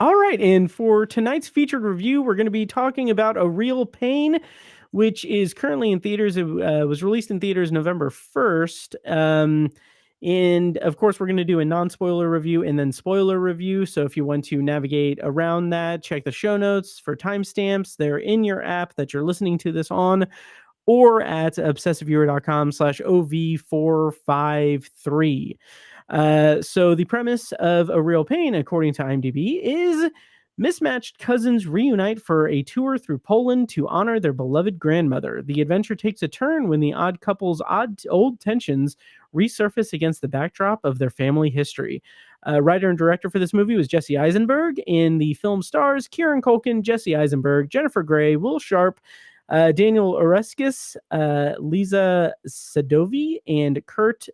All right, and for tonight's featured review, we're going to be talking about A Real Pain, which is currently in theaters. It was released in theaters November 1st. And of course, we're going to do a non-spoiler review and then spoiler review. So if you want to navigate around that, check the show notes for timestamps. They're in your app that you're listening to this on, or at obsessiveviewer.com/OV453. So the premise of A Real Pain, according to IMDb, is mismatched cousins reunite for a tour through Poland to honor their beloved grandmother. The adventure takes a turn when the odd couple's old tensions resurface against the backdrop of their family history. Writer and director for this movie was Jesse Eisenberg. In the film stars Kieran, Culkin, Jesse Eisenberg, Jennifer Grey, Will Sharpe, Daniel Oreskes, Liza Sadovy, and Kurt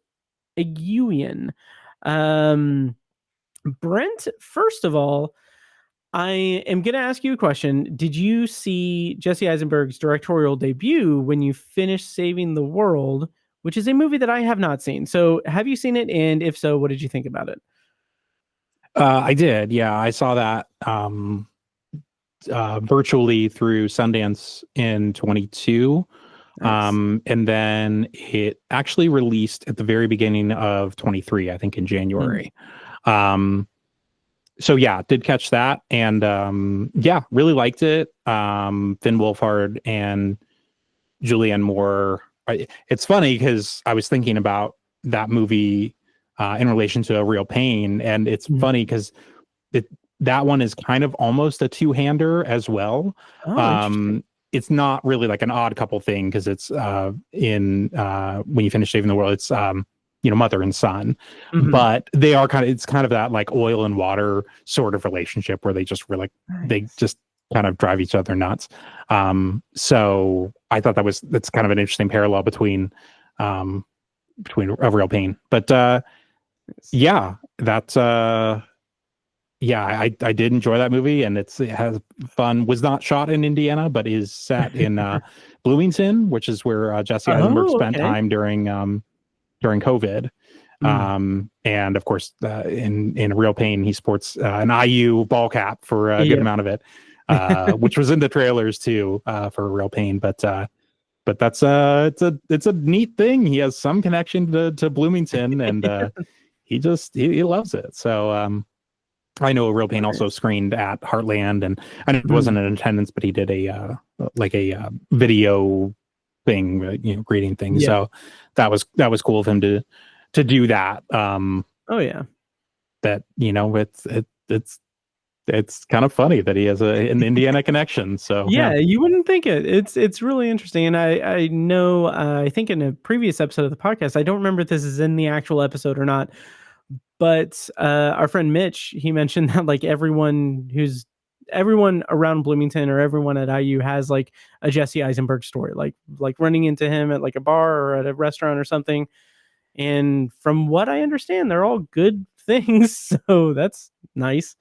Egyiawan. Brent, first of all, I am going to ask you a question. Did you see Jesse Eisenberg's directorial debut when you finished Saving the World, which is a movie that I have not seen? So have you seen it? And if so, what did you think about it? I did. Yeah, I saw that virtually through Sundance in 22. Nice. And then it actually released at the very beginning of 23, I think in January. So yeah, did catch that, and yeah, really liked it. Finn Wolfhard and Julianne Moore. It's funny because I was thinking about that movie in relation to A Real Pain, and it's funny because that one is kind of almost a two-hander as well. It's not really like an odd couple thing because it's when you finish Saving the World, it's mother and son, but they are it's kind of that like oil and water sort of relationship where they just they just kind of drive each other nuts. So I thought that's kind of an interesting parallel between A Real Pain, but yeah, that's yeah, I did enjoy that movie, and it has fun. Was not shot in Indiana, but is set in Bloomington, which is where Jesse Eisenberg spent time during COVID. And of course, in A Real Pain, he sports an IU ball cap for a good amount of it, which was in the trailers too for A Real Pain. But that's it's a neat thing. He has some connection to Bloomington, and he loves it. So I know A Real Pain also screened at Heartland, and I know it wasn't in attendance, but he did a video thing, greeting thing. Yeah. So that was cool of him to do that. That it's kind of funny that he has an Indiana connection. So yeah, you wouldn't think it. It's really interesting, and I know I think in a previous episode of the podcast, I don't remember if this is in the actual episode or not, but our friend Mitch, he mentioned that like everyone around Bloomington or everyone at IU has like a Jesse Eisenberg story, like running into him at like a bar or at a restaurant or something. And from what I understand, they're all good things. So that's nice.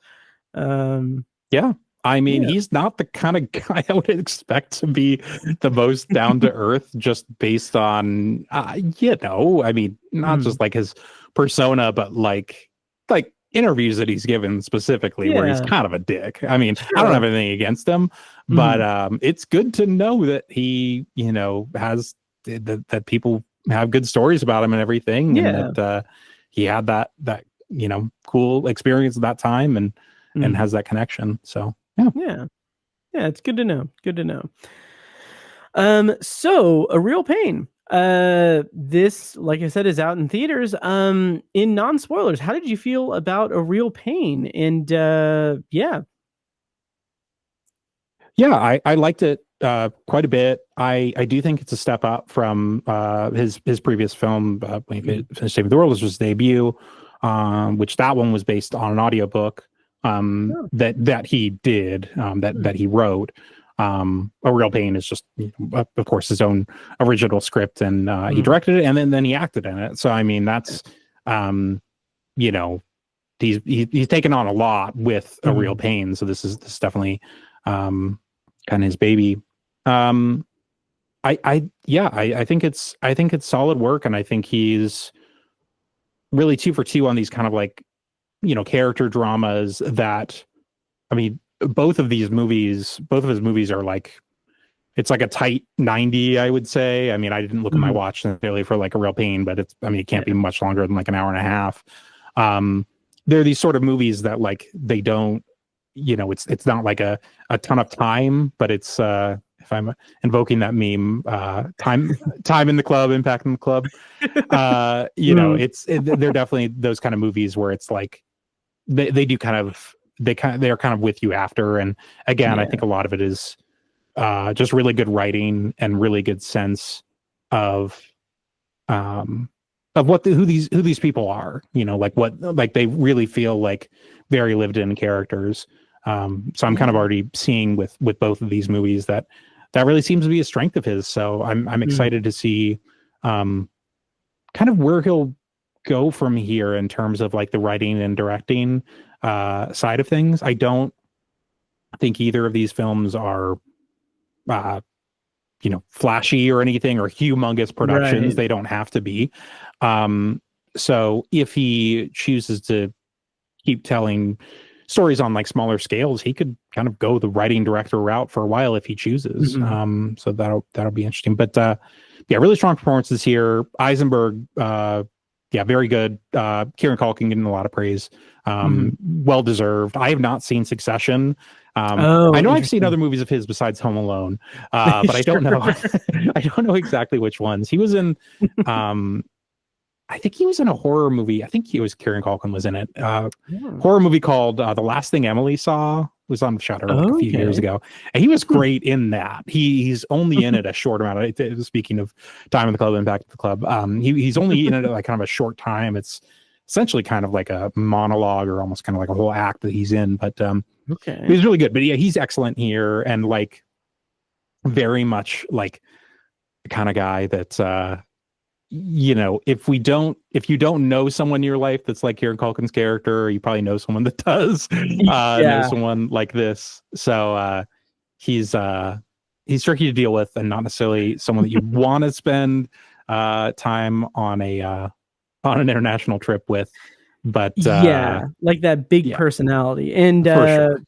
Yeah. I mean, he's not the kind of guy I would expect to be the most down to earth just based on, I mean, not just like his persona, but like interviews that he's given specifically where he's kind of a dick. I mean, I don't have anything against him, but it's good to know that he, has that people have good stories about him and everything, and that he had that cool experience at that time and has that connection. So yeah, it's good to know. So A Real Pain, this, like I said, is out in theaters. In non-spoilers, how did you feel about A Real Pain? And I liked it quite a bit. I do think it's a step up from his previous film, when he finished Saving the World, was his debut, which that one was based on an audiobook that he did, that he wrote. A Real Pain is just, of course, his own original script, and he directed it, and then he acted in it. So I mean, that's he's taken on a lot with A Real Pain. So this is definitely kind of his baby. I think it's solid work, and I think he's really 2 for 2 on these kind of like character dramas that, I mean, both of his movies are like, it's like a tight 90, I would say. I mean, I didn't look at my watch necessarily for like A Real Pain, but it can't be much longer than like an hour and a half. There are these sort of movies that like, they don't, it's not like a ton of time, but it's, if I'm invoking that meme, time in the club, impact in the club, they're definitely those kind of movies where it's like, they do kind of, they're kind of with you after. And again, I think a lot of it is just really good writing and really good sense of who these people are, like they really feel like very lived in characters. So I'm kind of already seeing with both of these movies that really seems to be a strength of his. So I'm excited to see kind of where he'll go from here in terms of like the writing and directing side of things. I don't think either of these films are flashy or anything, or humongous productions. Right. They don't have to be. So if he chooses to keep telling stories on like smaller scales, he could kind of go the writing director route for a while if he chooses. So that'll be interesting. But really strong performances here. Eisenberg, very good. Kieran Culkin getting a lot of praise. Well deserved. I have not seen Succession. I know I've seen other movies of his besides Home Alone, but I don't know. I don't know exactly which ones. He was in. I think he was in a horror movie. I think Kieran Culkin was in it. Horror movie called The Last Thing Emily Saw. It was on Shudder like a few years ago, and he was great in that. He's only in it a short amount. Speaking of time in the club, impact of the club, he's only in it like kind of a short time. It's essentially kind of like a monologue or almost kind of like a whole act that he's in. But he's really good. But yeah, he's excellent here, and like very much like the kind of guy that if you don't know someone in your life that's like Kieran Culkin's character, you probably know someone that does know someone like this. So he's tricky to deal with, and not necessarily someone that you want to spend time on an international trip with. But like that big personality. And for sure.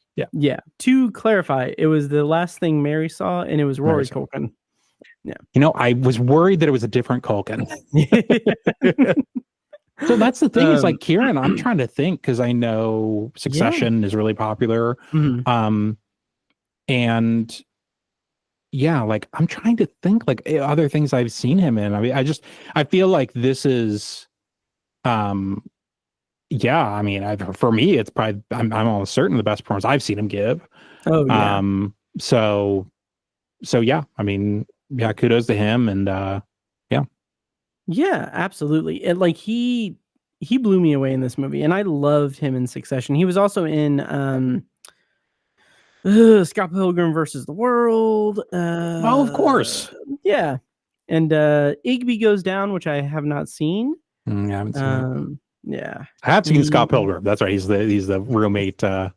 To clarify, it was The Last Thing Mary Saw, and it was Rory Culkin. Yeah. I was worried that it was a different Culkin. So that's the thing, is like Kieran, I'm trying to think, because I know Succession is really popular. And like I'm trying to think like other things I've seen him in. I mean, I feel like this is I mean, for me, it's probably, I'm almost certain the best performance I've seen him give. So I mean, kudos to him. And absolutely. And like he blew me away in this movie, and I loved him in Succession. He was also in Scott Pilgrim versus the World. Of course. And Igby Goes Down, which I have not seen. I haven't seen it. I have seen Scott Pilgrim. That's right. He's the roommate. I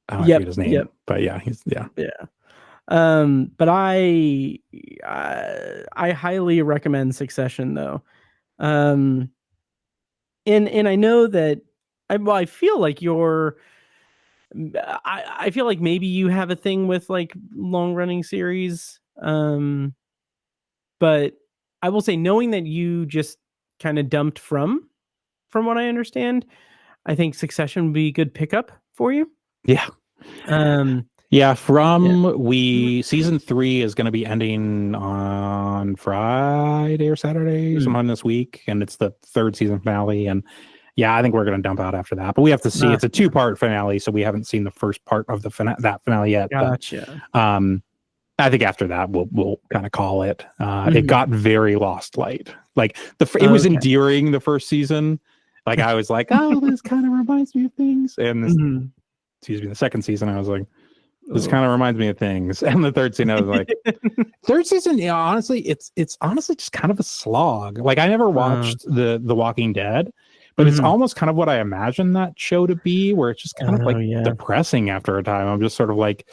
forget his name, but but I highly recommend Succession, though. And I know that I feel like I feel like maybe you have a thing with like long running series. But I will say, knowing that you just kind of dumped from what I understand, I think Succession would be a good pickup for you. Season 3 is going to be ending on Friday or Saturday, sometime this week, and it's the 3rd season finale. And I think we're going to dump out after that, but we have to see. It's a 2-part finale, so we haven't seen the first part of that finale yet. Gotcha. But, I think after that we'll kind of call it. It got very Lost Light. Like it was endearing the first season. Like I was like, oh, this kind of reminds me of things. And the second season, I was like, this kind of reminds me of things. And the third season, I was like, third season, honestly, it's honestly just kind of a slog. Like I never watched the Walking Dead, but it's almost kind of what I imagined that show to be, where it's just kind of like depressing after a time. I'm just sort of like,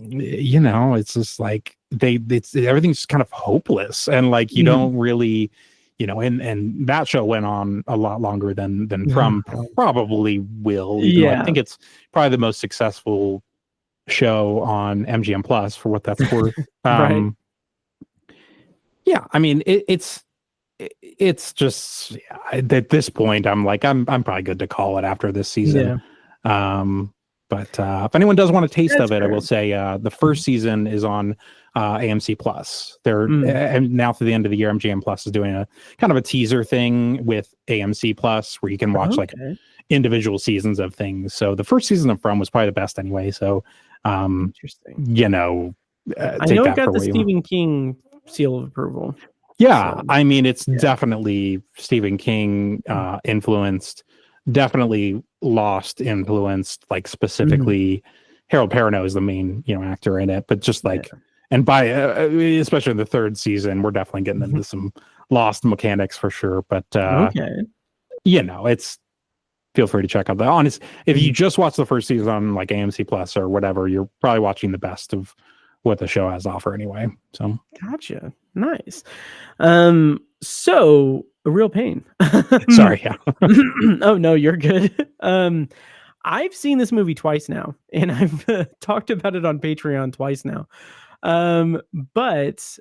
it's just like everything's just kind of hopeless, and like you don't really, and that show went on a lot longer than From probably will. Even though I think it's probably the most successful show on MGM Plus for what that's worth. Right. Yeah, I mean it's just at this point I'm like I'm probably good to call it after this season. But if anyone does want a taste of it, I will say the first season is on AMC Plus. They're and now through the end of the year, MGM Plus is doing a kind of a teaser thing with AMC Plus where you can watch like individual seasons of things. So the first season of From was probably the best anyway. So interesting. I know it got the Stephen King seal of approval. Yeah, so, I mean it's definitely Stephen King influenced. Definitely Lost influenced, like specifically Harold Perrineau is the main actor in it, but just like and by especially in the third season we're definitely getting into some Lost mechanics for sure. But it's feel free to check out the honest if you just watch the first season on like AMC Plus or whatever, you're probably watching the best of what the show has to offer anyway. So gotcha. Nice. So A Real Pain. Sorry, yeah. Oh no, you're good. I've seen this movie twice now, and I've talked about it on Patreon twice now. But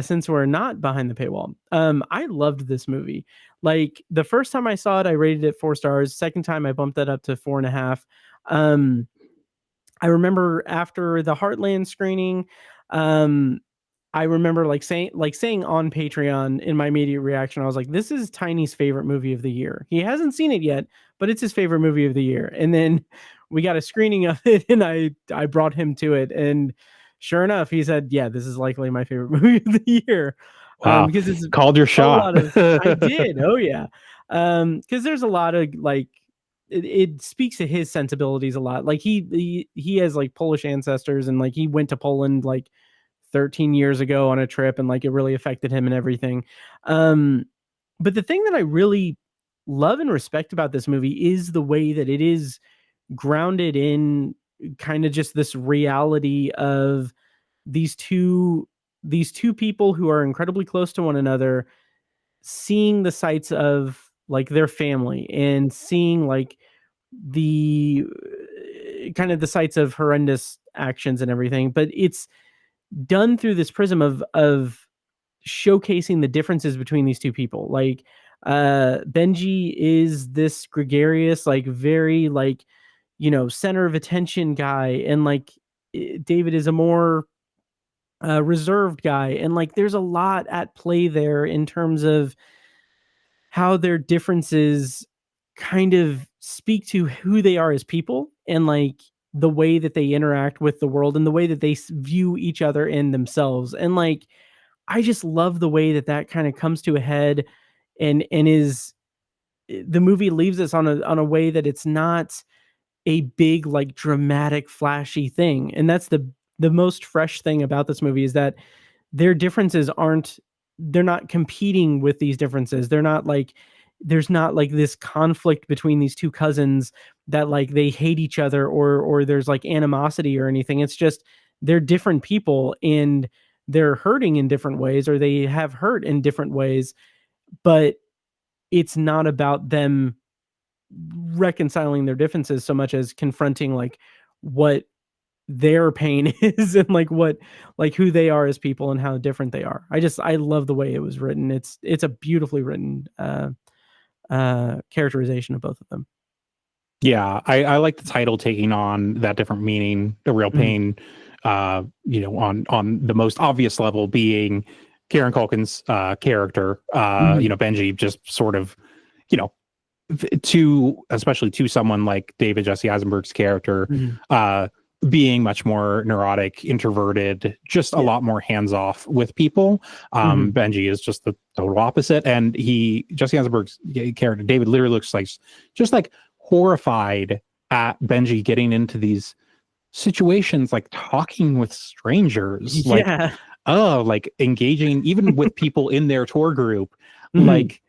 since we're not behind the paywall, I loved this movie. Like the first time I saw it, I rated it 4 stars. Second time, I bumped that up to 4.5. I remember after the Heartland screening, I remember saying on Patreon in my immediate reaction, I was like, this is Tiny's favorite movie of the year. He hasn't seen it yet, but it's his favorite movie of the year. And then we got a screening of it and I brought him to it. And sure enough, he said, yeah, this is likely my favorite movie of the year. Wow. Because it's called your shot. I did. Oh yeah. Because there's a lot of it speaks to his sensibilities a lot. Like he has like Polish ancestors and like he went to Poland like 13 years ago on a trip and like it really affected him and everything. But the thing that I really love and respect about this movie is the way that it is grounded in kind of just this reality of these two people who are incredibly close to one another, seeing the sights of like their family and seeing like the kind of the sights of horrendous actions and everything, but it's done through this prism of showcasing the differences between these two people. Like Benji is this gregarious, like very like center of attention guy, and like David is a more reserved guy, and like there's a lot at play there in terms of how their differences kind of speak to who they are as people and like the way that they interact with the world and the way that they view each other and themselves. And like, I just love the way that kind of comes to a head and is the movie leaves us on a way that it's not a big, like dramatic, flashy thing. And that's the most fresh thing about this movie is that their differences they're not competing with these differences. They're not like, there's not like this conflict between these two cousins that like they hate each other or there's like animosity or anything. It's just they're different people and they're hurting in different ways or they have hurt in different ways, but it's not about them reconciling their differences so much as confronting like what their pain is and like what like who they are as people and how different they are. I love the way it was written. It's a beautifully written characterization of both of them. Yeah, I like the title taking on that different meaning, The Real Pain, on the most obvious level being Kieran Culkin's character, Benji just sort of, especially to someone like David Jesse Eisenberg's character, being much more neurotic, introverted, just a lot more hands-off with people. Benji is just the total opposite. And Jesse Eisenberg's character, David, literally looks like just like horrified at Benji getting into these situations, like talking with strangers, like engaging even with people in their tour group, like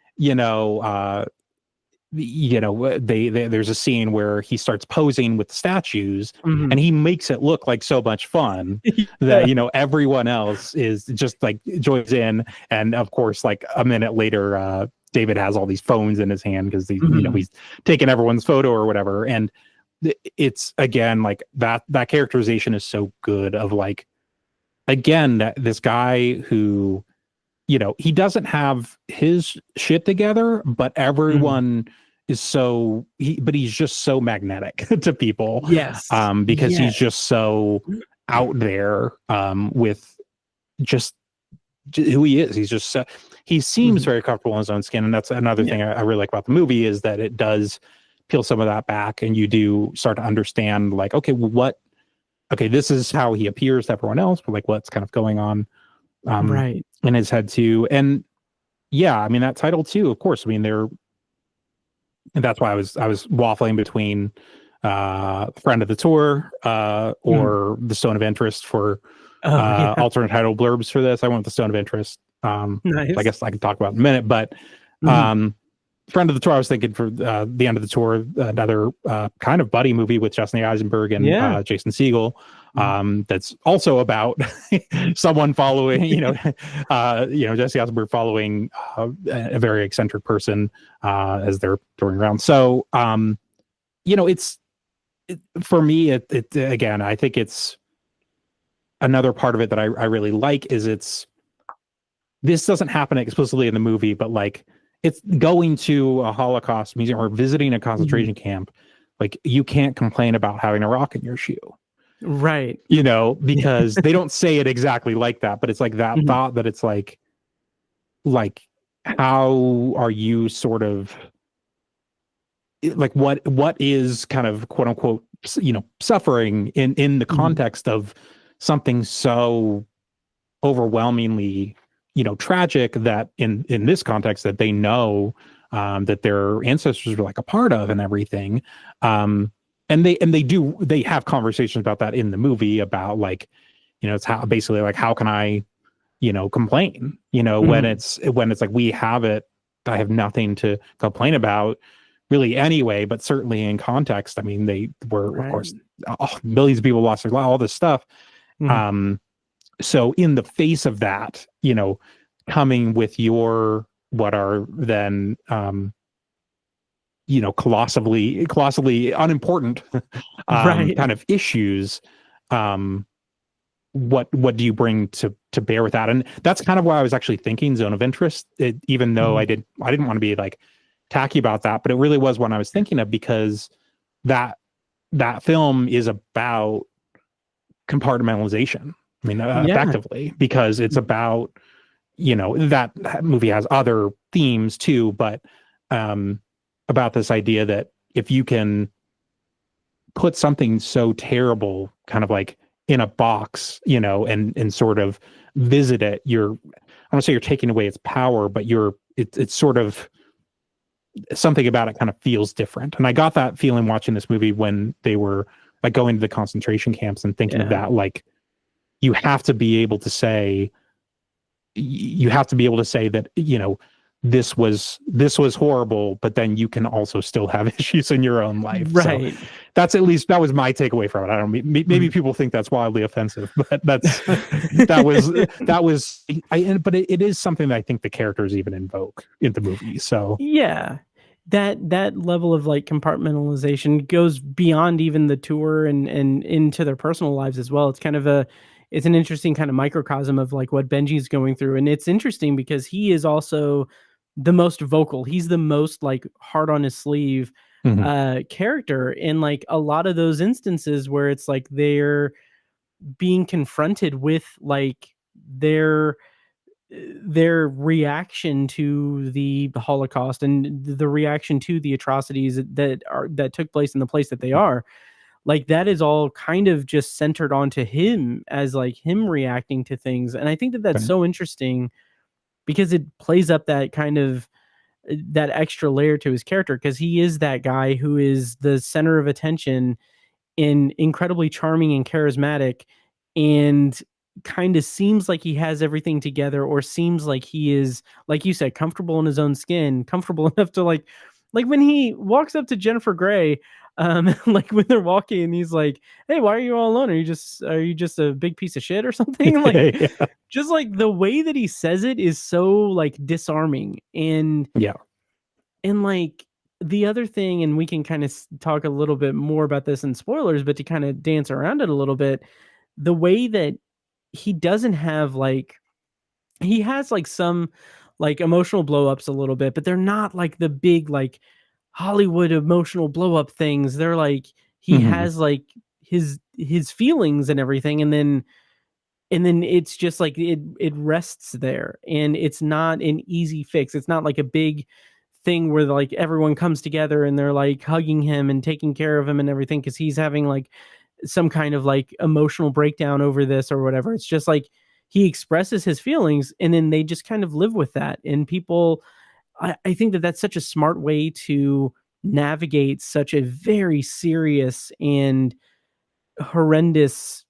there's a scene where he starts posing with the statues, Mhm. and he makes it look like so much fun that everyone else is just like joins in. And of course, like a minute later, David has all these phones in his hand because he's taking everyone's photo or whatever. And it's again like that characterization is so good of like, again, this guy who, he doesn't have his shit together, but everyone is but he's just so magnetic to people. Yes. Because he's Yes. just so out there, with just who he is. He's just he seems very comfortable in his own skin, and that's another thing I really like about the movie, is that it does peel some of that back, and you do start to understand like, okay, well, this is how he appears to everyone else, but like what's kind of going on Right. in his head too. And yeah, I mean that title too, of course. I mean, and that's why I was waffling between Friend of the Tour or the Stone of Interest for alternate title blurbs for this. I went with the Stone of Interest. Nice. I guess I can talk about in a minute, but Friend of the Tour, I was thinking for the End of the Tour, another kind of buddy movie with Jesse Eisenberg and Jason Segel. That's also about someone following, Jesse Eisenberg following a very eccentric person as they're touring around. So, for me, it again, I think it's another part of it that I really like is this doesn't happen explicitly in the movie, but like it's going to a Holocaust museum or visiting a concentration camp. Like you can't complain about having a rock in your shoe. Right. Because they don't say it exactly like that, but it's like that thought that it's like how are you sort of like what is kind of quote unquote suffering in the context of something so overwhelmingly tragic that in this context that they know that their ancestors were like a part of and everything. And they have conversations about that in the movie about like, it's how basically like, how can I, complain, when it's like, we have it, I have nothing to complain about really anyway, but certainly in context, I mean, they were, of course, millions of people lost their lives, all this stuff. So in the face of that, coming with what are then, colossally unimportant kind of issues. What do you bring to bear with that? And that's kind of why I was actually thinking Zone of Interest, even though I didn't want to be like tacky about that, but it really was one I was thinking of because that film is about compartmentalization. I mean, effectively, because it's about, that movie has other themes too, but about this idea that if you can put something so terrible kind of like in a box, and sort of visit it, I don't want to say you're taking away its power, but it's sort of something about it kind of feels different. And I got that feeling watching this movie when they were like going to the concentration camps and thinking of that, like, you have to be able to say that, this was horrible, but then you can also still have issues in your own life. Right. So that was my takeaway from it. I don't maybe people think that's wildly offensive, but but it is something that I think the characters even invoke in the movie. So yeah, that level of like compartmentalization goes beyond even the tour and into their personal lives as well. It's kind of it's an interesting kind of microcosm of like what Benji's going through. And it's interesting because he is also the most vocal. He's the most like hard on his sleeve character in like a lot of those instances where it's like they're being confronted with like their reaction to the Holocaust and the reaction to the atrocities that took place in the place that they are. Like that is all kind of just centered onto him as like him reacting to things. And I think that that's so interesting because it plays up that kind of that extra layer to his character, because he is that guy who is the center of attention and incredibly charming and charismatic, and kind of seems like he has everything together, or seems like he is, like you said, comfortable in his own skin, comfortable enough to like like when he walks up to Jennifer Grey, like when they're walking, and he's like, "Hey, why are you all alone? Are you just a big piece of shit or something?" Like, Yeah. just like the way that he says it is so like disarming. And Yeah. like the other thing, and we can kind of talk a little bit more about this in spoilers, but to kind of dance around it a little bit, the way that he doesn't have like, he has like some like emotional blow ups a little bit, but they're not like the big like Hollywood emotional blow up things. They're like, he Mhm. has like his feelings and everything, and then it's just like it rests there, and it's not an easy fix. It's not like a big thing where like everyone comes together and they're like hugging him and taking care of him and everything because he's having like some kind of like emotional breakdown over this or whatever. It's just like he expresses his feelings, and then they just kind of live with that. And people, I think that that's such a smart way to navigate such a very serious and horrendous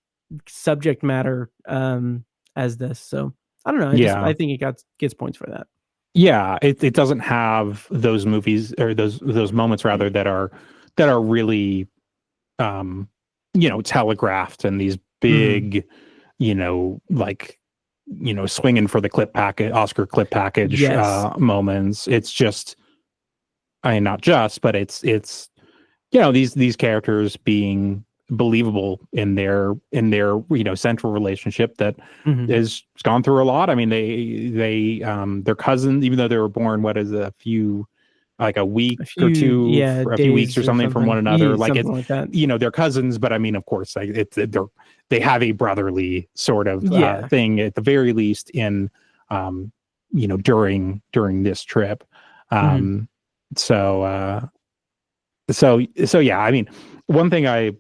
subject matter, as this. So I don't know. I Yeah. think it gets points for that. Yeah, it doesn't have those movies or those moments rather that are really telegraphed and these Mhm. big, like swinging for the clip packet Oscar clip package Yes. moments. It's just, I mean, not just, but it's these characters being believable in their central relationship that Mhm. is gone through a lot. I mean, they're cousins, even though they were born like a week A or few, two, yeah, a few weeks days or or something from one something. another. Yeah, Like, something it's, like that. they're cousins, but I mean, of course, like they have a brotherly sort of Yeah. thing at the very least in um during this trip. Mhm. um so yeah, I mean, one thing I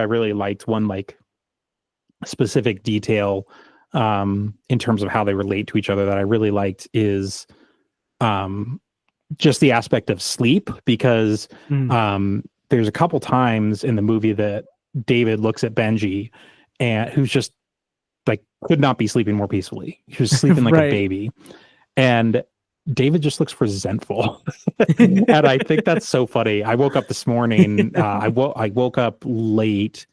really liked, one like specific detail in terms of how they relate to each other that I really liked is um just the aspect of sleep, because Mhm. there's a couple times in the movie that David looks at Benji, and who's just like could not be sleeping more peacefully. He was sleeping like a Right. baby, and David just looks resentful. And I think that's so funny. I woke up this morning. I woke up late,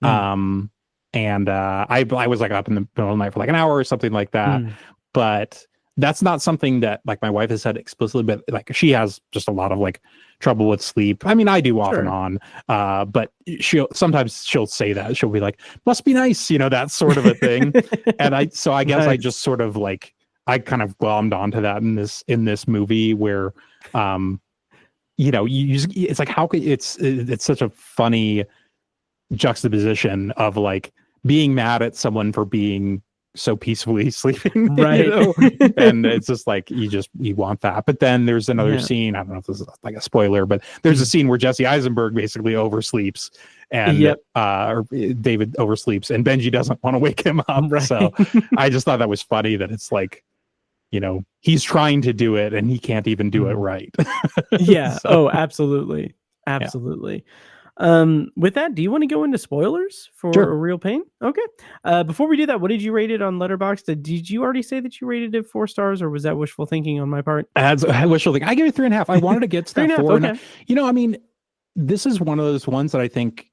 Mhm. um, and I was like up in the middle of the night for like an hour or something like that. Mhm. But that's not something that like my wife has said explicitly, but like she has just a lot of like trouble with sleep. I mean, I do off and Sure. on, but she'll say that. She'll be like, "Must be nice," that sort of a thing. And I guess I Nice. just sort of like I kind of glommed onto that in this movie where it's like, how could it's such a funny juxtaposition of like being mad at someone for being so peacefully sleeping, Right. and it's just like you want that. But then there's another Yeah. scene, I don't know if this is like a spoiler, but there's a Mhm. scene where Jesse Eisenberg basically oversleeps, and Yep. or David oversleeps, and Benji doesn't want to wake him up. Right. So I just thought that was funny that it's like, he's trying to do it and he can't even do it Mhm. right. Yeah. So Oh, absolutely. yeah. Absolutely. With that, do you want to go into spoilers for Sure. A Real Pain? Okay. Before we do that, what did you rate it on Letterboxd? Did you already say that you rated it 4 stars, or was that wishful thinking on my part? As I wishful think, I give it 3.5. I wanted to get to Three that and a half. four, and Okay. I mean, this is one of those ones that I think,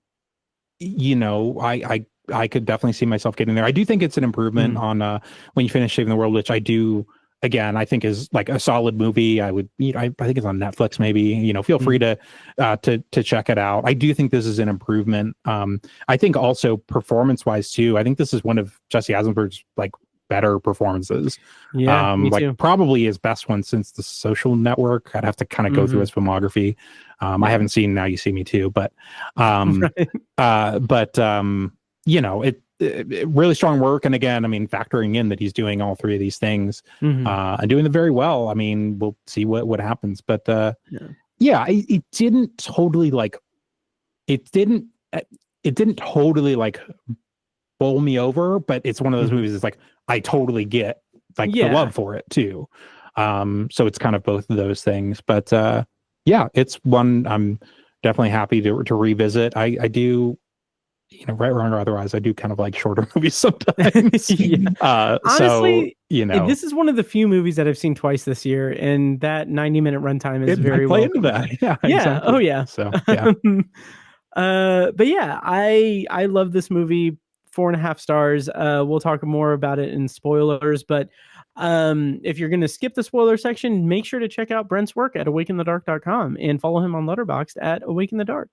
I could definitely see myself getting there. I do think it's an improvement Mhm. on When You Finish Saving the World, which I do, again, I think is like a solid movie. I would, I think it's on Netflix, maybe. Feel free Mhm. to check it out. I do think this is an improvement. I think also performance wise too. I think this is one of Jesse Eisenberg's like better performances. Yeah, me Like too. probably his best one since The Social Network. I'd have to kind of go through Mhm. his filmography. I Yeah. haven't seen Now You See Me Too, but um Right. but it really strong work. And again, I mean, factoring in that he's doing all three of these things Mhm. and doing them very well. I mean, we'll see what happens. But Yeah. yeah, it didn't totally like it didn't it didn't totally like bowl me over. But it's one of those Mhm. movies that's like I totally get like the Yeah. love for it too. So it's kind of both of those things. But yeah, it's one I'm definitely happy to revisit. I do. right, wrong, or otherwise, I do kind of like shorter movies sometimes. Honestly, so, this is one of the few movies that I've seen twice this year, and that 90-minute runtime is it very might play well into that. Yeah, Yeah. exactly. Oh yeah. So yeah. But yeah, I love this movie. 4.5 stars. We'll talk more about it in spoilers, but if you're going to skip the spoiler section, make sure to check out Brent's work at awakenthedark.com and follow him on Letterboxd at awakenthedark.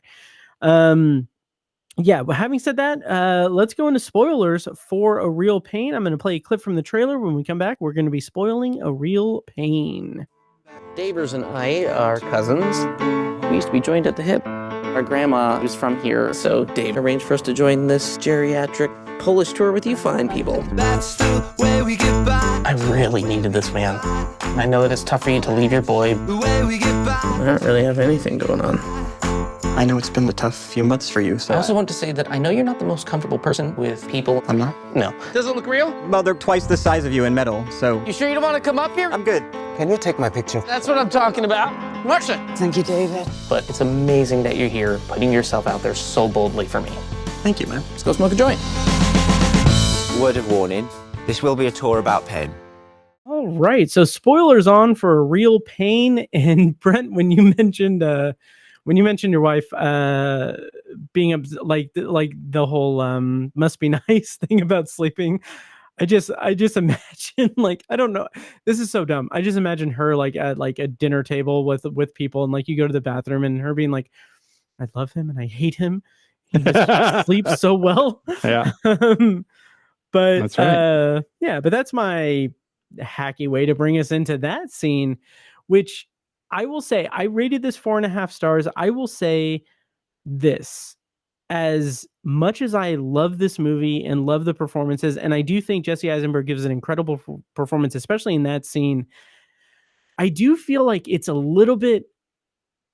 Yeah, but having said that, let's go into spoilers for A Real Pain. I'm going to play a clip from the trailer. When we come back, we're going to be spoiling A Real Pain. Davers and I are cousins. We used to be joined at the hip. Our grandma was from here, so Dave arranged for us to join this geriatric Polish tour with you fine people. That's the way we get by. I really needed this, man. I know that it's tough for you to leave your boy. The way we get by. I don't really have anything going on. I know it's been a tough few months for you, so... I also want to say that I know you're not the most comfortable person with people. I'm not? No. Does it look real? Well, they're twice the size of you in metal, so... You sure you don't want to come up here? I'm good. Can you take my picture? That's what I'm talking about. Marcia! Thank you, David. But it's amazing that you're here, putting yourself out there so boldly for me. Thank you, man. Let's go smoke a joint. Word of warning, this will be a tour about Penn. All right, so spoilers on for A Real Pain. And Brent, when you mentioned your wife being like the whole must be nice thing about sleeping, I just imagine, like, I don't know, this is so dumb. I just imagine her like at like a dinner table with people, and like you go to the bathroom and her being like, I love him and I hate him. He just sleeps so well. Yeah. But that's right. yeah, but that's my hacky way to bring us into that scene, which I will say I rated this 4.5 stars. I will say this: as much as I love this movie and love the performances, and I do think Jesse Eisenberg gives an incredible performance, especially in that scene, I do feel like it's a little bit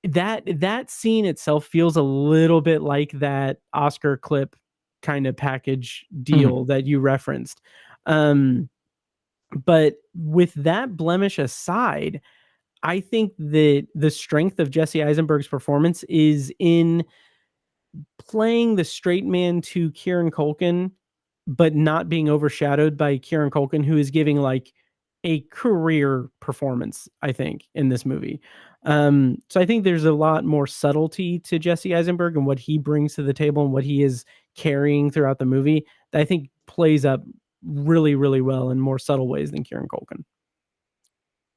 that scene itself feels a little bit like that Oscar clip kind of package deal that you referenced. But with that blemish aside, I think that the strength of Jesse Eisenberg's performance is in playing the straight man to Kieran Culkin, but not being overshadowed by Kieran Culkin, who is giving like a career performance, I think, in this movie. So I think there's a lot more subtlety to Jesse Eisenberg and what he brings to the table and what he is carrying throughout the movie that I think plays up really, really well in more subtle ways than Kieran Culkin.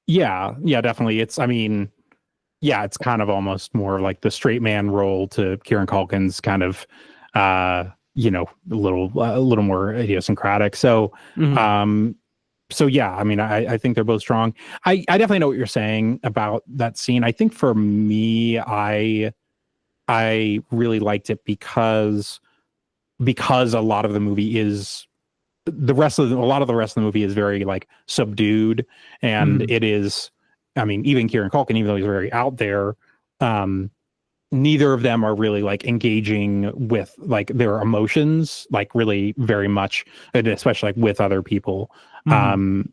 Yeah, definitely. It's kind of almost more like the straight man role to Kieran Culkin's kind of, a little more idiosyncratic. So, so yeah, I mean, I think they're both strong. I definitely know what you're saying about that scene. I think for me, I really liked it because a lot of the movie is a lot of the rest of the movie is very like subdued, and it is, I mean, even Kieran Culkin, even though he's very out there, neither of them are really like engaging with like their emotions, like really very much, and especially like with other people.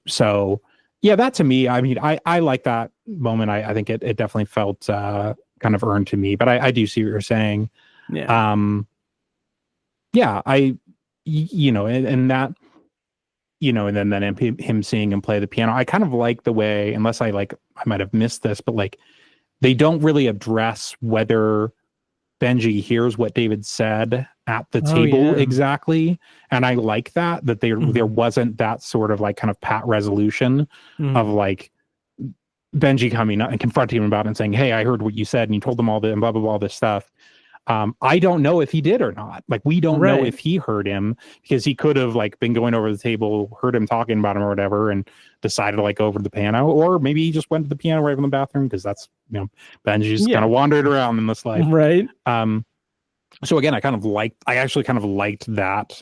So yeah, that to me, I mean, I like that moment. I think it definitely felt kind of earned to me, but I do see what you're saying. Yeah. Yeah, and that, and then him seeing him play the piano, I kind of like the way, unless I might have missed this, but like they don't really address whether Benji hears what David said at the table exactly. And I like that there wasn't that sort of like kind of pat resolution of like Benji coming up and confronting him about it and saying, hey, I heard what you said and you told them all the and blah, blah, blah, all this stuff. I don't know if he did or not. Like, we don't know if he heard him, because he could have like been going over the table, heard him talking about him or whatever, and decided to like go over to the piano, or maybe he just went to the piano right in the bathroom, because that's, Benji's kind of wandered around in this life. Right. So again, I actually kind of liked that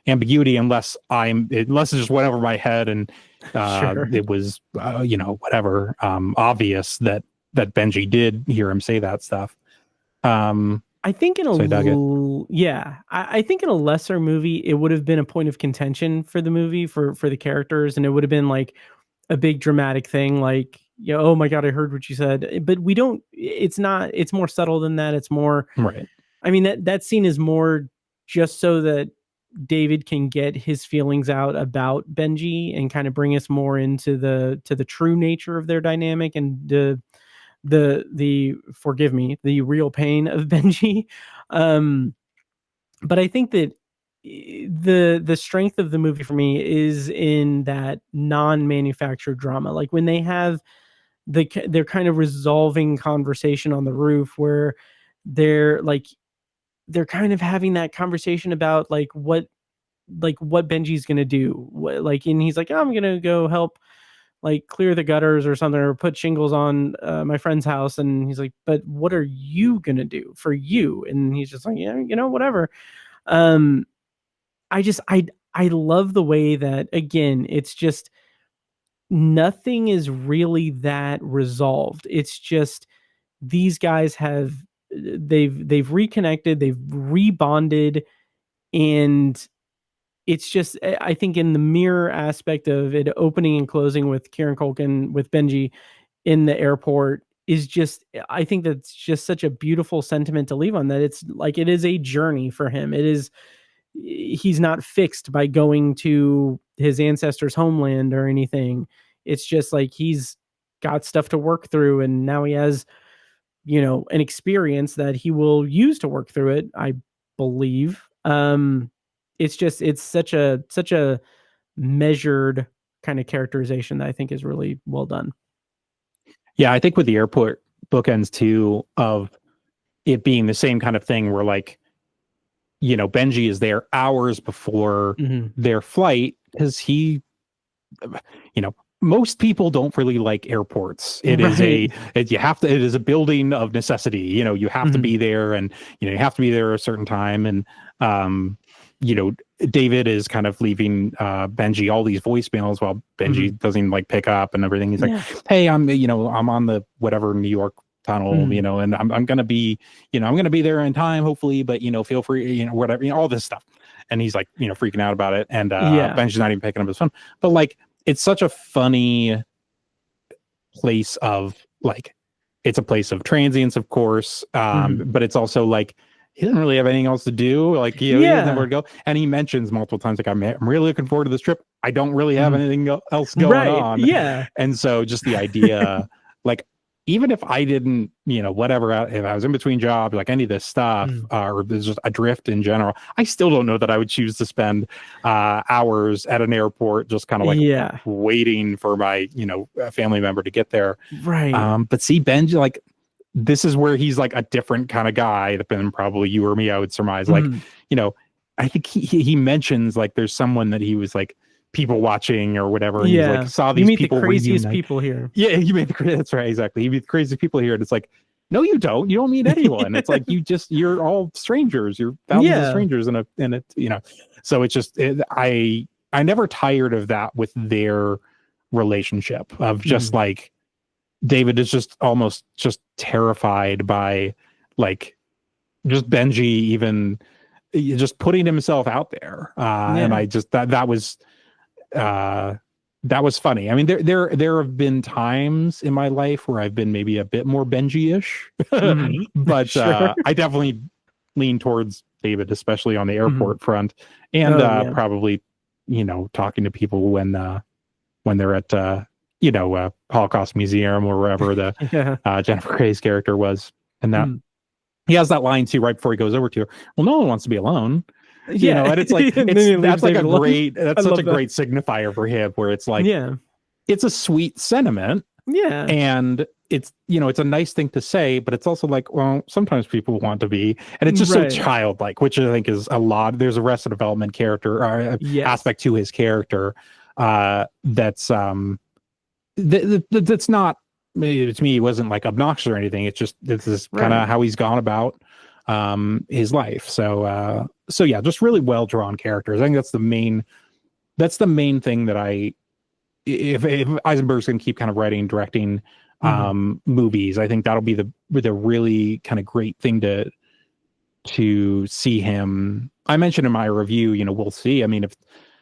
ambiguity, unless it just went over my head and it was whatever obvious that Benji did hear him say that stuff. I think in I think in a lesser movie it would have been a point of contention for the movie, for the characters, and it would have been like a big dramatic thing, like, oh my god, I heard what you said. But it's more subtle than that. It's more, right. I mean, that scene is more just so that David can get his feelings out about Benji and kind of bring us more into the true nature of their dynamic and the forgive me, the real pain of Benji. But I think that the strength of the movie for me is in that non-manufactured drama. Like when they have they're kind of resolving conversation on the roof where they're kind of having that conversation about what Benji's gonna do. And he's like, oh, I'm gonna go help clear the gutters or something, or put shingles on my friend's house. And he's like, but what are you gonna do for you? And he's just like, yeah, whatever. I love the way that, again, it's just nothing is really that resolved. It's just these guys they've reconnected, they've rebonded, and it's just, I think, in the mirror aspect of it opening and closing with Kieran Culkin with Benji in the airport is just, I think that's just such a beautiful sentiment to leave on, that it's like it is a journey for him. He's not fixed by going to his ancestors' homeland or anything. It's just like he's got stuff to work through, and now he has, an experience that he will use to work through it, I believe. It's such a measured kind of characterization that I think is really well done. Yeah, I think with the airport bookends too, of it being the same kind of thing where Benji is there hours before their flight because he, most people don't really like airports. It is it is a building of necessity. You have to be there, and you have to be there at a certain time. And David is kind of leaving Benji all these voicemails while Benji doesn't pick up and everything. He's like, hey, I'm on the whatever New York tunnel, and I'm gonna be, I'm gonna be there in time, hopefully, but feel free, whatever, all this stuff. And he's freaking out about it. And Benji's not even picking up his phone. But it's such a funny place of it's a place of transience, of course. But it's also he doesn't really have anything else to do. He doesn't have nowhere to go. And he mentions multiple times, I'm really looking forward to this trip. I don't really have anything else going on. Yeah. And so just the idea, even if I didn't, whatever, if I was in between jobs, any of this stuff, or there's just adrift in general, I still don't know that I would choose to spend hours at an airport just kind of waiting for my, family member to get there. Right. But see, Benji, this is where he's a different kind of guy than probably you or me, I would surmise. I think he mentions there's someone that he was people watching or whatever. And he's saw these you meet people the craziest reunite. People here. Yeah, that's right, exactly. You meet the craziest people here, and it's no, you don't. You don't meet anyone. It's you're all strangers. You're thousands of strangers in a. So it's just I never tired of that with their relationship of just David is just almost just terrified by just Benji even just putting himself out there. And I just that was funny. I mean, there have been times in my life where I've been maybe a bit more Benji-ish, but I definitely lean towards David, especially on the airport front, and probably talking to people when they're at Holocaust Museum or wherever the Jennifer Grey's character was, and that he has that line too right before he goes over to her. Well, no one wants to be alone. And it's that's such a great signifier for him, where it's it's a sweet sentiment. Yeah. And it's, it's a nice thing to say, but it's also well, sometimes people want to be, and it's just so childlike, which I think is a lot. There's Arrested Development character or aspect to his character that's that's not, to me, it wasn't obnoxious or anything. It's just, this is kind of how he's gone about his life. So yeah, just really well drawn characters. I think that's the main thing that if Eisenberg's going to keep kind of writing and directing movies, I think that'll be the really kind of great thing to see him. I mentioned in my review, we'll see. I mean, if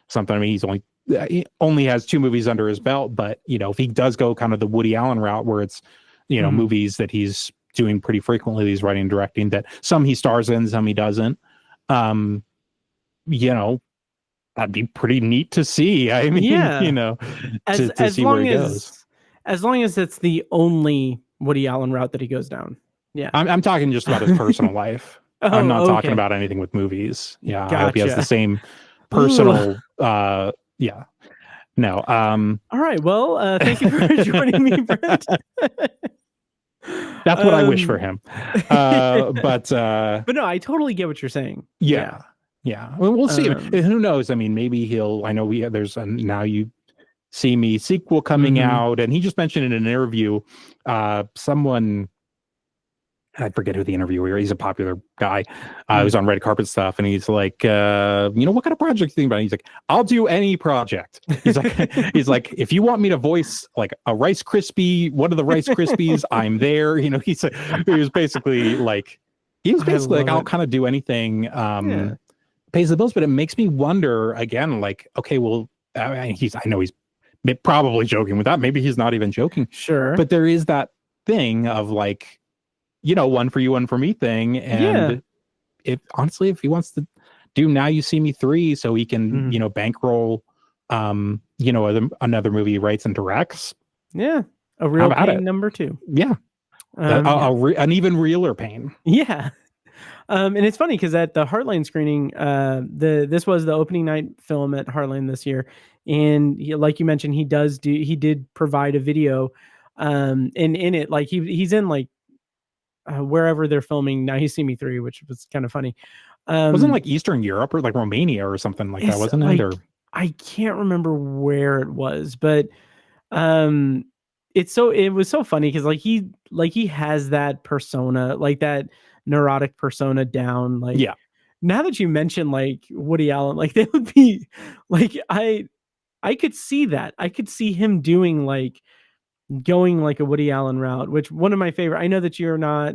something, he only has 2 movies under his belt, but if he does go kind of the Woody Allen route, where it's movies that he's doing pretty frequently, he's writing and directing, that some he stars in, some he doesn't, that'd be pretty neat to see. I mean, Yeah. to see where he goes. As long as it's the only Woody Allen route that he goes down. Yeah. I'm talking just about his personal life. I'm not talking about anything with movies. Yeah. Gotcha. I hope he has the same personal, yeah. No. All right. Well, thank you for joining me, Brent. That's what I wish for him. But no, I totally get what you're saying. Yeah. Well, we'll see. Who knows? I mean, maybe I know there's a Now You See Me sequel coming out, and he just mentioned in an interview, someone, I forget who the interviewer is. He's a popular guy. Who's on red carpet stuff, and he's like, what kind of project do you think about? He's like, I'll do any project. He's like, if you want me to voice like a Rice Krispie, one of the Rice Krispies, I'm there. He was basically like, I'll kind of do anything. Pays the bills, but it makes me wonder again, like, okay, well, I know he's probably joking with that. Maybe he's not even joking. Sure. But there is that thing of like, one for you, one for me thing. And if he wants to do Now You See Me 3 so he can, bankroll, another movie he writes and directs. Yeah. A Real Pain number 2. Yeah. An even realer pain. Yeah. And it's funny because at the Heartland screening, this was the opening night film at Heartland this year. And like you mentioned, he did provide a video, and in it, like he's in like, wherever they're filming Now You See Me 3, which was kind of funny. Wasn't like Eastern Europe or like Romania or something like that, wasn't it? Or I can't remember where it was, but it was so funny because he has that persona, like that neurotic persona down. Like, now that you mention like Woody Allen, like they would be like, I could see that. I could see him doing like, going like a Woody Allen route, which one of my favorite, I know that you're not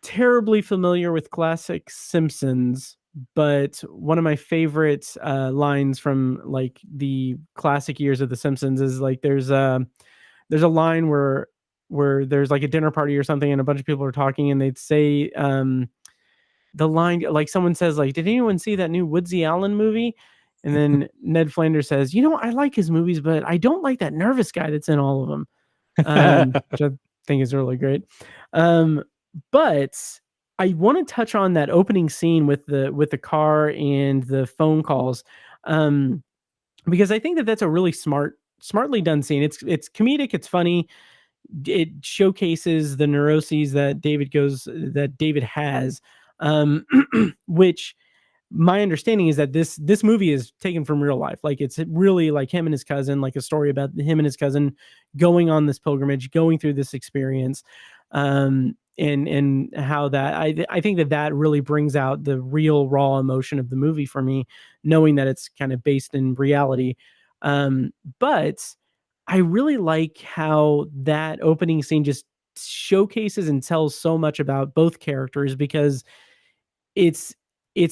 terribly familiar with classic Simpsons, but one of my favorite lines from like the classic years of the Simpsons is like, there's a line where there's like a dinner party or something and a bunch of people are talking and they'd say the line, like someone says like, did anyone see that new Woodsy Allen movie? And then Ned Flanders says, I like his movies, but I don't like that nervous guy that's in all of them, which I think is really great. But I want to touch on that opening scene with the car and the phone calls, because I think that that's a really smartly done scene. It's comedic, it's funny, it showcases the neuroses that David has, which. My understanding is that this movie is taken from real life. Like it's really like him and his cousin, like a story about him and his cousin going on this pilgrimage, going through this experience, and how that I think that really brings out the real raw emotion of the movie for me, knowing that it's kind of based in reality. But I really like how that opening scene just showcases and tells so much about both characters, because it's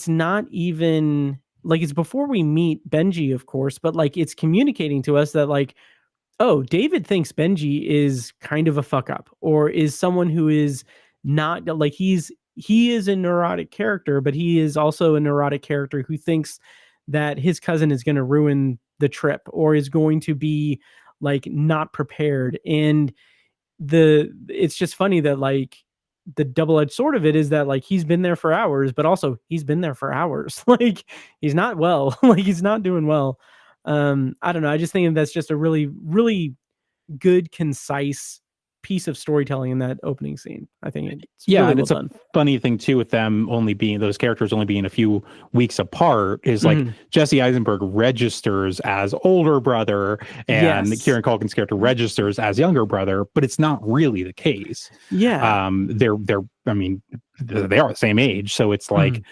not even like, it's before we meet Benji, of course, but like it's communicating to us that like, oh, David thinks Benji is kind of a fuck up, or is someone who is not like, he is a neurotic character, but he is also a neurotic character who thinks that his cousin is going to ruin the trip or is going to be like not prepared. And it's just funny that like, the double-edged sword of it is that like he's been there for hours, but also he's been there for hours. Like he's not well, like he's not doing well. I don't know. I just think that's just a really, really good, concise piece of storytelling in that opening scene. I think it's really and it's a funny thing too with them those characters only being a few weeks apart is like Jesse Eisenberg registers as older brother and Kieran Culkin's character registers as younger brother, but it's not really the case. They're I mean they are the same age, so it's like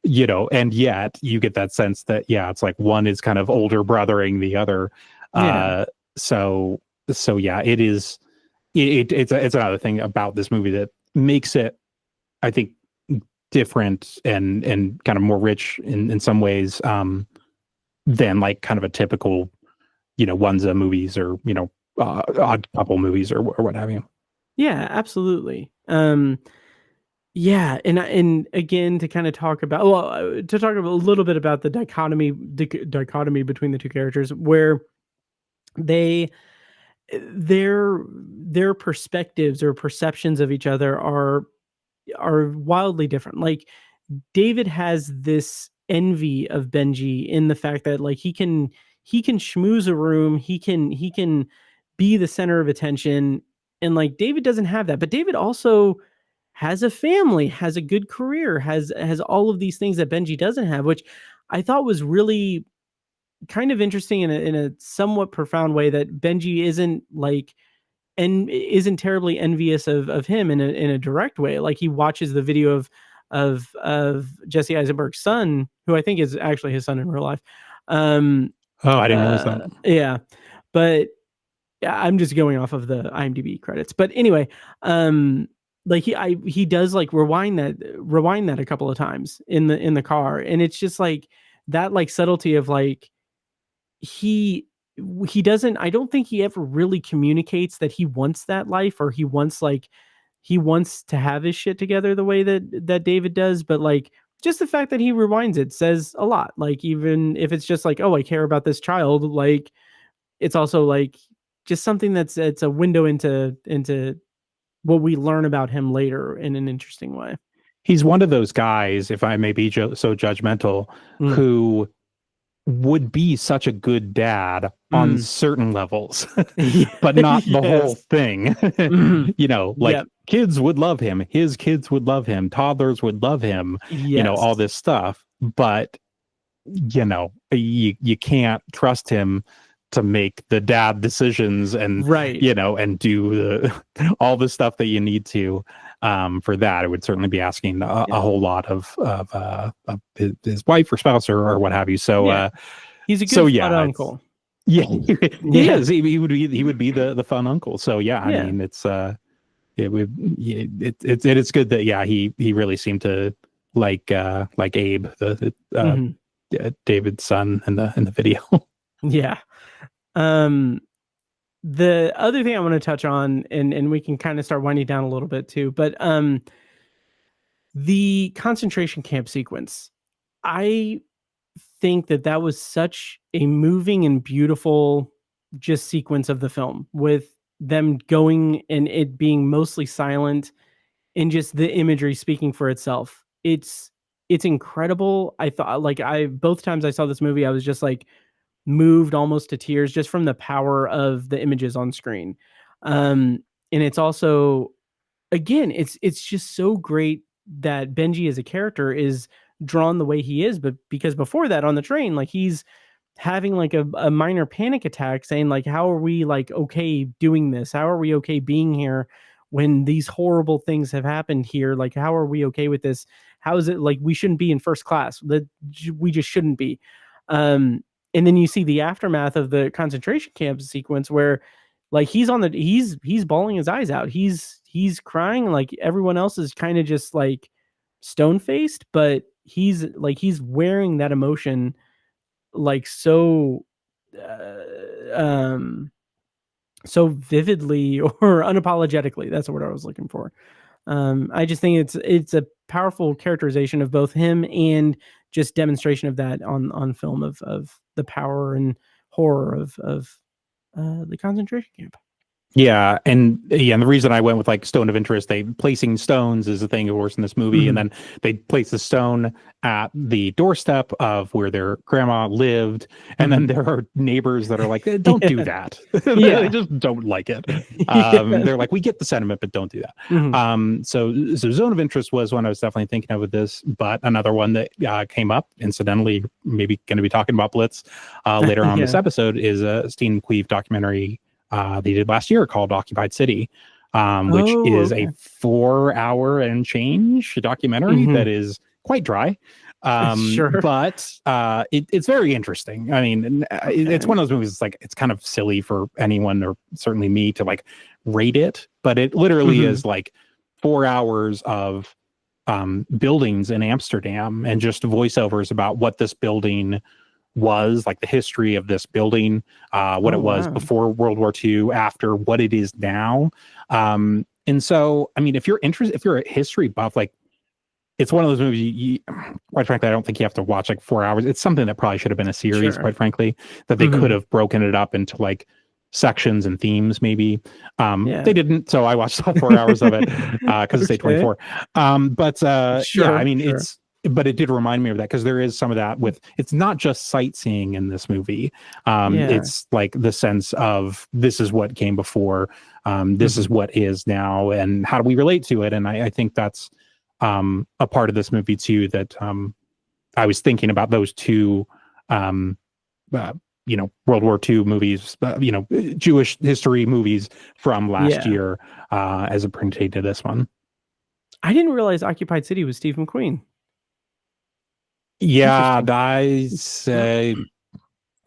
and yet you get that sense that it's like one is kind of older brothering the other. So it is. It's another thing about this movie that makes it, I think, different and kind of more rich in some ways than like kind of a typical, Onesia movies or Odd Couple movies or what have you. Yeah, absolutely. Yeah, and again, to kind of talk about a little bit about the dichotomy between the two characters, where they their perspectives or perceptions of each other are wildly different. Like David has this envy of Benji in the fact that like he can schmooze a room, he can be the center of attention, and like David doesn't have that. But David also has a family, has a good career, has all of these things that Benji doesn't have, which I thought was really kind of interesting in a somewhat profound way, that Benji isn't like and isn't terribly envious of him in a direct way. Like he watches the video of Jesse Eisenberg's son, who I think is actually his son in real life. Oh, I didn't realize that. Yeah, but yeah, I'm just going off of the IMDb credits. But anyway, like he does like rewind that a couple of times in the car, and it's just like that like subtlety of like he doesn't, I don't think he ever really communicates that he wants that life, or he wants to have his shit together the way that David does. But like just the fact that he rewinds it says a lot. Like even if it's just like, oh, I care about this child, like it's also like just something it's a window into what we learn about him later in an interesting way. He's one of those guys, if I may be so judgmental, who would be such a good dad on certain levels, but not the whole thing. You know, like kids would love him, his kids would love him, toddlers would love him, you know, all this stuff. But, you know, you can't trust him to make the dad decisions and, you know, and do all the stuff that you need to for that. It would certainly be asking a whole lot of his wife or spouse or what have you. So he's a good fun uncle. Yeah, he is. He would be the fun uncle. So yeah, I mean, it is good that he really seemed to like Abe, the David's son in the video. Yeah. The other thing I want to touch on, and we can kind of start winding down a little bit too, but the concentration camp sequence, I think that was such a moving and beautiful just sequence of the film, with them going and it being mostly silent and just the imagery speaking for itself. It's incredible. I thought both times I saw this movie, I was just like moved almost to tears just from the power of the images on screen. And it's also, again, it's just so great that Benji as a character is drawn the way he is, but because before that on the train, like he's having like a minor panic attack saying like, how are we like okay doing this? How are we okay being here when these horrible things have happened here? Like, how are we okay with this? How is it like we shouldn't be in first class? That we just shouldn't be. And then you see the aftermath of the concentration camp sequence where like he's bawling his eyes out. He's crying, like everyone else is kind of just like stone faced, but he's wearing that emotion like so so vividly or unapologetically. That's the word I was looking for. I just think it's a powerful characterization of both him and just demonstration of that on film of the power and horror of the concentration camp. Yeah, and the reason I went with like stone of interest, placing stones is a thing, of course, in this movie, and then they place the stone at the doorstep of where their grandma lived, and then there are neighbors that are like, "Don't do that." They just don't like it. They're like, "We get the sentiment, but don't do that." So zone of interest was one I was definitely thinking of with this, but another one that came up, incidentally, maybe going to be talking about Blitz later on this episode, is a Steve McQueen documentary they did last year called Occupied City, which is a 4-hour and change documentary that is quite dry. But it's very interesting. I mean, it's one of those movies. It's like, it's kind of silly for anyone, or certainly me, to like rate it, but it literally is like 4 hours of buildings in Amsterdam and just voiceovers about what this building was, like the history of this building, what it was before World War II, after, what it is now. And so, I mean, if you're a history buff, like it's one of those movies quite frankly, I don't think you have to watch like 4 hours. It's something that probably should have been a series, Sure. quite frankly, that they could have broken it up into like sections and themes maybe. They didn't, so I watched all 4 hours of it because it's 8:24. Yeah, I mean, but it did remind me of that, because there is some of that with, it's not just sightseeing in this movie. It's like the sense of, this is what came before, this is what is now, and how do we relate to it? And I think that's a part of this movie too, that I was thinking about those two World War II movies, Jewish history movies from last year, as it pertained to this one. I didn't realize Occupied City was Steve McQueen. Yeah, I say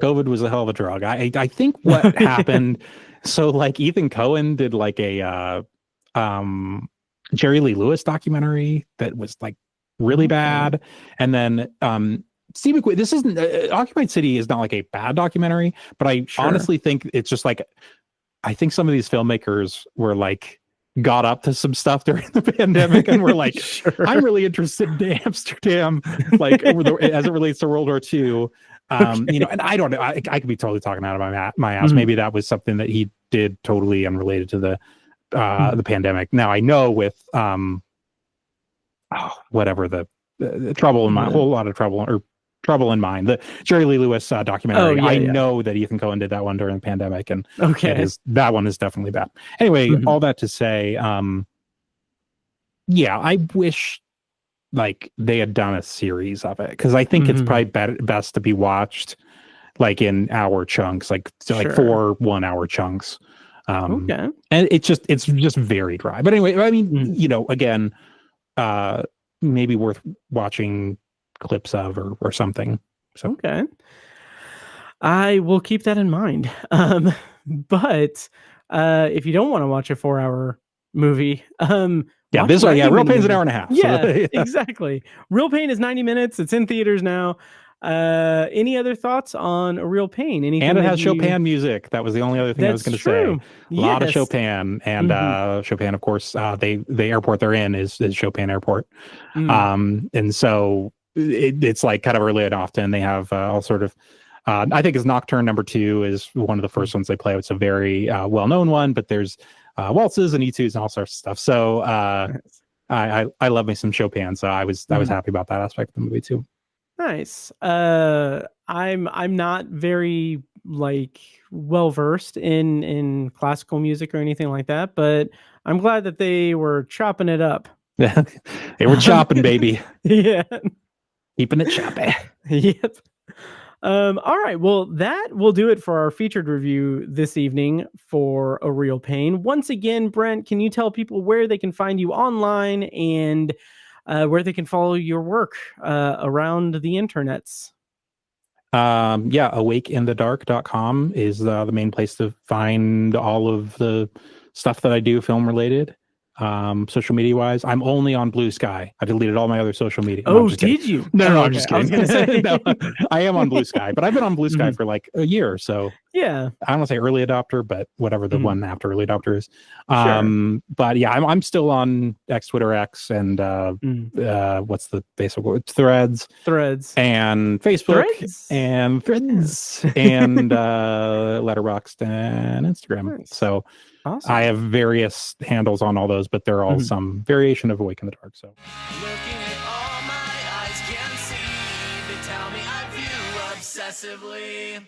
COVID was a hell of a drug. I think what happened, so like Ethan Cohen did like a Jerry Lee Lewis documentary that was like really bad, and then Steve McQueen, this isn't Occupied City is not like a bad documentary, but I honestly think it's just like, I think some of these filmmakers were like got up to some stuff during the pandemic and were like, I'm really interested in Amsterdam, like as it relates to World War II. And I don't know, I could be totally talking out of my ass. Maybe that was something that he did totally unrelated to the pandemic. Now I know with whatever the Trouble in Mind, a whole lot of trouble, or Trouble in Mind, the Jerry Lee Lewis documentary. I know that Ethan Cohen did that one during the pandemic, and that one is definitely bad. Anyway, all that to say, I wish like they had done a series of it, because I think it's probably best to be watched like in hour chunks, like 4 1-hour chunks. And it's just very dry. But anyway, I mean, again, maybe worth watching clips of or something. So I will keep that in mind. But if you don't want to watch a 4-hour movie, this one, Real Pain's an hour and a half. Exactly. Real Pain is 90 minutes. It's in theaters now. Any other thoughts on A Real Pain? Anything? And it has Chopin music. That was the only other thing I was going to say. A lot of Chopin, and Chopin, of course, the airport they're in is Chopin Airport. And so it's like kind of early and often they have all sort of, I think it's Nocturne number 2 is one of the first ones they play. It's a very well-known one, but there's waltzes and etudes and all sorts of stuff. So I love me some Chopin. So I was happy about that aspect of the movie too. Nice. I'm not very like well versed in classical music or anything like that, but I'm glad that they were chopping it up. They were chopping, baby. Yeah. Keeping it choppy. Yep. All right. Well, that will do it for our featured review this evening for A Real Pain. Once again, Brent, can you tell people where they can find you online and where they can follow your work around the internets? awakeinthedark.com is the main place to find all of the stuff that I do film related. Social media wise, I'm only on Blue Sky. I deleted all my other social media. No, did you? No, I'm just kidding. I was gonna say. No, I am on Blue Sky, but I've been on Blue Sky for like a year. So yeah, I don't want to say early adopter, but whatever the one after early adopter is. But yeah, I'm still on Twitter X, and what's the basic word? Threads, and Facebook, and Threads, and Letterboxd and Instagram. Nice. So. Awesome. I have various handles on all those, but they're all some variation of Awake in the Dark. So, looking at all my eyes can see, they tell me I view obsessively.